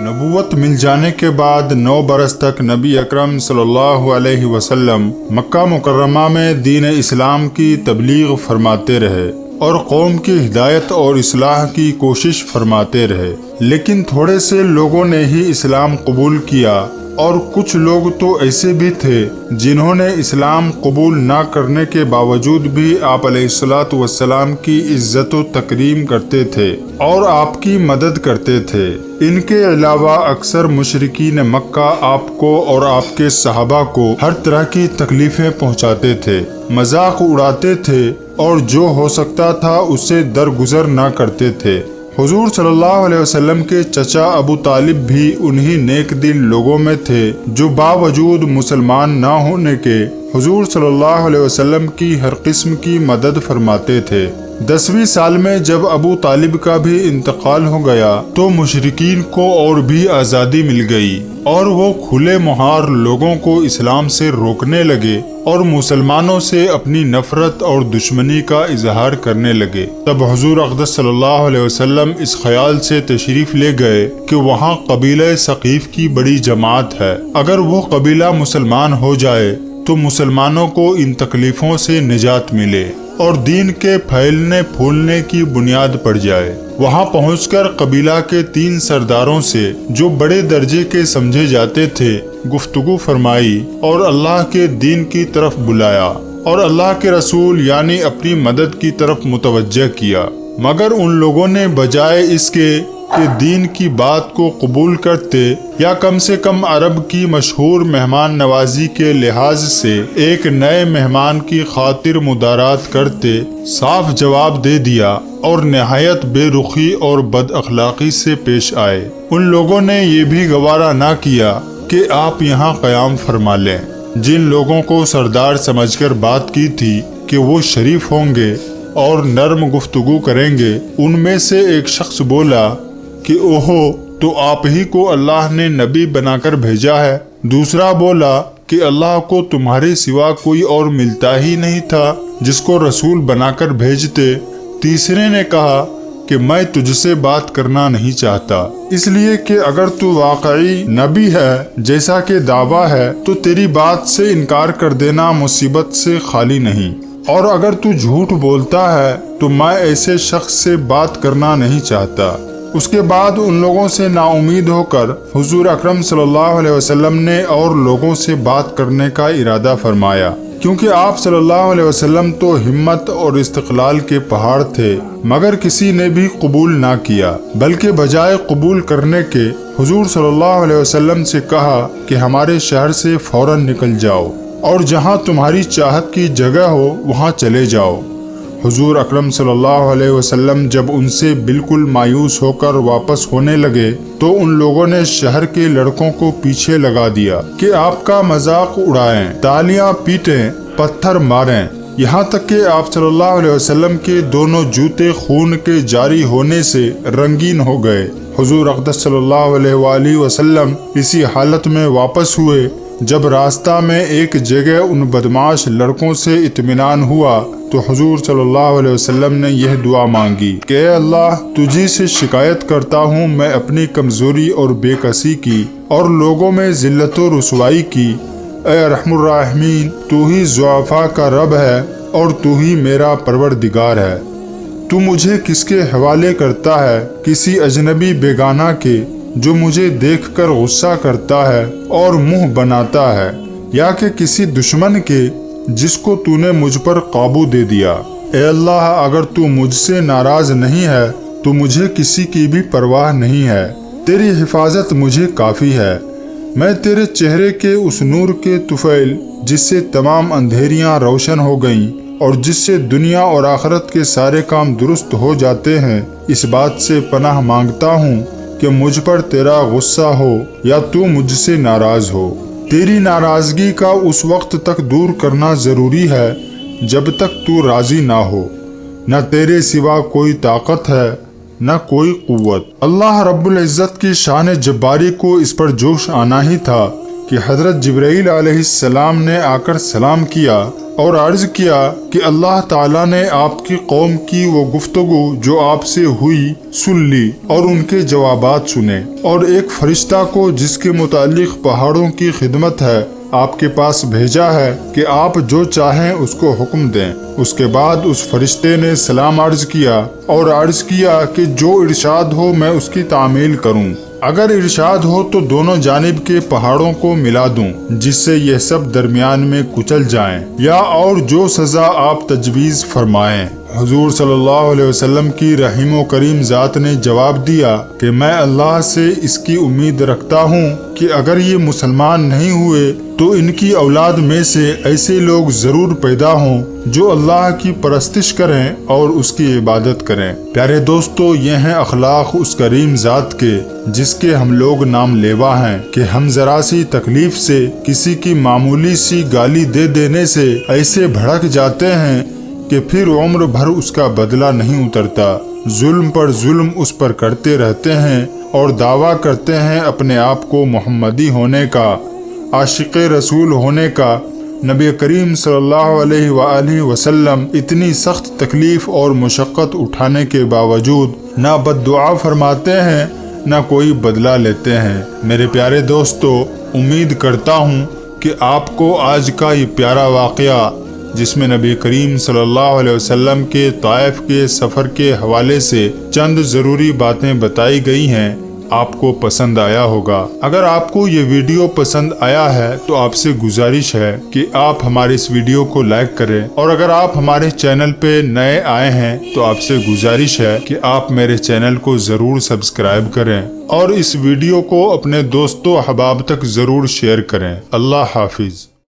نبوت مل جانے کے بعد 9 برس تک نبی اکرم صلی اللہ علیہ وسلم مکہ مکرمہ میں دین اسلام کی تبلیغ فرماتے رہے اور قوم کی ہدایت اور اصلاح کی کوشش فرماتے رہے، لیکن تھوڑے سے لوگوں نے ہی اسلام قبول کیا اور کچھ لوگ تو ایسے بھی تھے جنہوں نے اسلام قبول نہ کرنے کے باوجود بھی آپ علیہ الصلاۃ والسلام کی عزت و تکریم کرتے تھے اور آپ کی مدد کرتے تھے۔ ان کے علاوہ اکثر مشرکین مکہ آپ کو اور آپ کے صحابہ کو ہر طرح کی تکلیفیں پہنچاتے تھے، مذاق اڑاتے تھے اور جو ہو سکتا تھا اسے درگزر نہ کرتے تھے۔ حضور صلی اللہ علیہ وسلم کے چچا ابو طالب بھی انہی نیک دل لوگوں میں تھے جو باوجود مسلمان نہ ہونے کے حضور صلی اللہ علیہ وسلم کی ہر قسم کی مدد فرماتے تھے۔ 10ویں سال میں جب ابو طالب کا بھی انتقال ہو گیا تو مشرکین کو اور بھی آزادی مل گئی اور وہ کھلے مہار لوگوں کو اسلام سے روکنے لگے اور مسلمانوں سے اپنی نفرت اور دشمنی کا اظہار کرنے لگے۔ تب حضور اقدس صلی اللہ علیہ وسلم اس خیال سے تشریف لے گئے کہ وہاں قبیلہ ثقیف کی بڑی جماعت ہے، اگر وہ قبیلہ مسلمان ہو جائے تو مسلمانوں کو ان تکلیفوں سے نجات ملے اور دین کے پھیلنے پھولنے کی بنیاد پڑ جائے۔ وہاں پہنچ کر قبیلہ کے 3 سرداروں سے جو بڑے درجے کے سمجھے جاتے تھے گفتگو فرمائی اور اللہ کے دین کی طرف بلایا اور اللہ کے رسول یعنی اپنی مدد کی طرف متوجہ کیا، مگر ان لوگوں نے بجائے اس کے کہ دین کی بات کو قبول کرتے یا کم سے کم عرب کی مشہور مہمان نوازی کے لحاظ سے ایک نئے مہمان کی خاطر مدارات کرتے، صاف جواب دے دیا اور نہایت بے رخی اور بد اخلاقی سے پیش آئے۔ ان لوگوں نے یہ بھی گوارا نہ کیا کہ آپ یہاں قیام فرما لیں۔ جن لوگوں کو سردار سمجھ کر بات کی تھی کہ وہ شریف ہوں گے اور نرم گفتگو کریں گے، ان میں سے ایک شخص بولا کہ اوہو، تو آپ ہی کو اللہ نے نبی بنا کر بھیجا ہے۔ دوسرا بولا کہ اللہ کو تمہارے سوا کوئی اور ملتا ہی نہیں تھا جس کو رسول بنا کر بھیجتے۔ تیسرے نے کہا کہ میں تجھ سے بات کرنا نہیں چاہتا، اس لیے کہ اگر تو واقعی نبی ہے جیسا کہ دعویٰ ہے تو تیری بات سے انکار کر دینا مصیبت سے خالی نہیں، اور اگر تو جھوٹ بولتا ہے تو میں ایسے شخص سے بات کرنا نہیں چاہتا۔ اس کے بعد ان لوگوں سے نا امید ہو کر حضور اکرم صلی اللہ علیہ وسلم نے اور لوگوں سے بات کرنے کا ارادہ فرمایا، کیونکہ آپ صلی اللہ علیہ وسلم تو ہمت اور استقلال کے پہاڑ تھے، مگر کسی نے بھی قبول نہ کیا، بلکہ بجائے قبول کرنے کے حضور صلی اللہ علیہ وسلم سے کہا کہ ہمارے شہر سے فوراً نکل جاؤ اور جہاں تمہاری چاہت کی جگہ ہو وہاں چلے جاؤ۔ حضور اکرم صلی اللہ علیہ وسلم جب ان سے بالکل مایوس ہو کر واپس ہونے لگے تو ان لوگوں نے شہر کے لڑکوں کو پیچھے لگا دیا کہ آپ کا مذاق اڑائیں، تالیاں پیٹیں، پتھر ماریں، یہاں تک کہ آپ صلی اللہ علیہ وسلم کے دونوں جوتے خون کے جاری ہونے سے رنگین ہو گئے۔ حضور اقدس صلی اللہ علیہ وآلہ وسلم اسی حالت میں واپس ہوئے۔ جب راستہ میں ایک جگہ ان بدمعاش لڑکوں سے اطمینان ہوا تو حضور صلی اللہ علیہ وسلم نے یہ دعا مانگی کہ اے اللہ، تجھی سے شکایت کرتا ہوں میں اپنی کمزوری اور بے کسی کی اور لوگوں میں ذلت و رسوائی کی۔ اے ارحم الراحمین، تو ہی ضعفاء کا رب ہے اور تو ہی میرا پروردگار ہے۔ تو مجھے کس کے حوالے کرتا ہے؟ کسی اجنبی بیگانہ کے جو مجھے دیکھ کر غصہ کرتا ہے اور منہ بناتا ہے، یا کہ کسی دشمن کے جس کو تو نے مجھ پر قابو دے دیا۔ اے اللہ، اگر تو مجھ سے ناراض نہیں ہے تو مجھے کسی کی بھی پرواہ نہیں ہے، تیری حفاظت مجھے کافی ہے۔ میں تیرے چہرے کے اس نور کے طفیل جس سے تمام اندھیریاں روشن ہو گئیں اور جس سے دنیا اور آخرت کے سارے کام درست ہو جاتے ہیں، اس بات سے پناہ مانگتا ہوں کہ مجھ پر تیرا غصہ ہو یا تو مجھ سے ناراض ہو۔ تیری ناراضگی کا اس وقت تک دور کرنا ضروری ہے جب تک تو راضی نہ ہو۔ نہ تیرے سوا کوئی طاقت ہے نہ کوئی قوت۔ اللہ رب العزت کی شان جباری کو اس پر جوش آنا ہی تھا کہ حضرت جبرائیل علیہ السلام نے آ کر سلام کیا اور عرض کیا کہ اللہ تعالیٰ نے آپ کی قوم کی وہ گفتگو جو آپ سے ہوئی سن لی اور ان کے جوابات سنے، اور ایک فرشتہ کو جس کے متعلق پہاڑوں کی خدمت ہے آپ کے پاس بھیجا ہے کہ آپ جو چاہیں اس کو حکم دیں۔ اس کے بعد اس فرشتے نے سلام عرض کیا اور عرض کیا کہ جو ارشاد ہو میں اس کی تعمیل کروں، اگر ارشاد ہو تو دونوں جانب کے پہاڑوں کو ملا دوں جس سے یہ سب درمیان میں کچل جائیں، یا اور جو سزا آپ تجویز فرمائیں۔ حضور صلی اللہ علیہ وسلم کی رحیم و کریم ذات نے جواب دیا کہ میں اللہ سے اس کی امید رکھتا ہوں کہ اگر یہ مسلمان نہیں ہوئے تو ان کی اولاد میں سے ایسے لوگ ضرور پیدا ہوں جو اللہ کی پرستش کریں اور اس کی عبادت کریں۔ پیارے دوستو، یہ ہیں اخلاق اس کریم ذات کے جس کے ہم لوگ نام لیوا ہیں کہ ہم ذرا سی تکلیف سے، کسی کی معمولی سی گالی دے دینے سے ایسے بھڑک جاتے ہیں کہ پھر عمر بھر اس کا بدلہ نہیں اترتا، ظلم پر ظلم اس پر کرتے رہتے ہیں اور دعویٰ کرتے ہیں اپنے آپ کو محمدی ہونے کا، عاشق رسول ہونے کا۔ نبی کریم صلی اللہ علیہ وآلہ وسلم اتنی سخت تکلیف اور مشقت اٹھانے کے باوجود نہ بد دعا فرماتے ہیں نہ کوئی بدلہ لیتے ہیں۔ میرے پیارے دوستو، امید کرتا ہوں کہ آپ کو آج کا یہ پیارا واقعہ جس میں نبی کریم صلی اللہ علیہ وسلم کے طائف کے سفر کے حوالے سے چند ضروری باتیں بتائی گئی ہیں، آپ کو پسند آیا ہوگا۔ اگر آپ کو یہ ویڈیو پسند آیا ہے تو آپ سے گزارش ہے کہ آپ ہمارے اس ویڈیو کو لائک کریں، اور اگر آپ ہمارے چینل پہ نئے آئے ہیں تو آپ سے گزارش ہے کہ آپ میرے چینل کو ضرور سبسکرائب کریں اور اس ویڈیو کو اپنے دوستوں احباب تک ضرور شیئر کریں۔ اللہ حافظ۔